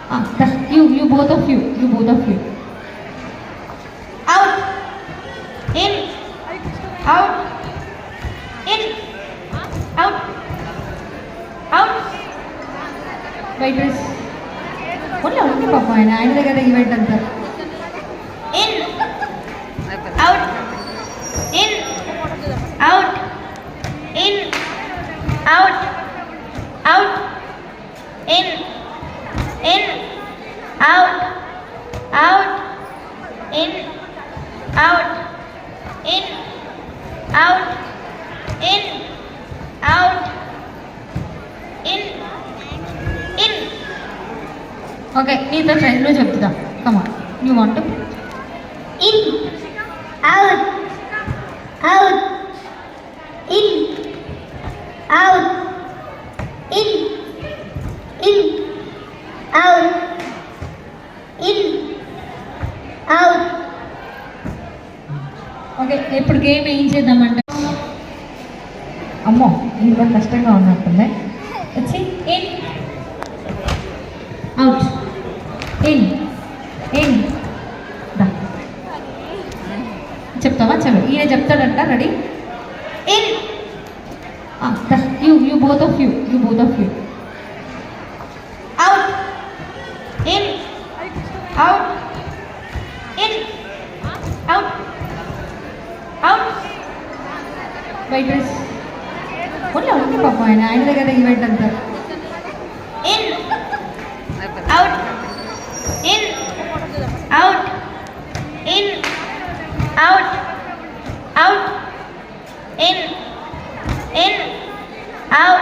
You both of you. Out, in, out, in, out, out. Wait, please. Only Papa and I didn't get the event answer. In, out, in, out, in, out, out, in, out, out, in, out, in, out, in, out, in. Okay, need the trend. Come on. You want to? In, out, out, in, out, in, out, in, out. Okay ఇప్పుడు game ఏం చేద్దామంటే అమ్మో ఇంకా కష్టంగా ఉన్నట్టుంది వచ్చి in out in చెప్తావా చలో ఈయన చెప్తాడంట ready in you both of you Out, in, out, in, out, out. Wait, please. Only Papa and I didn't get the event answer. In, out, in, out, in, out, out, in, out,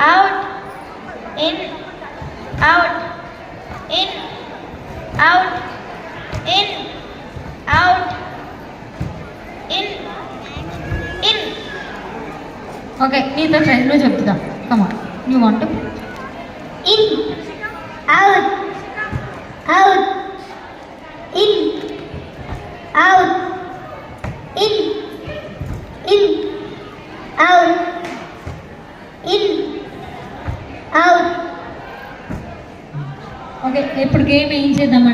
out, in, out, in, out, in, out, in. Okay, need the trend. Come on. You want to? In, out, out, in, out, in, out, in, out. Okay ఇప్పుడు game ఏం చేద్దామంటే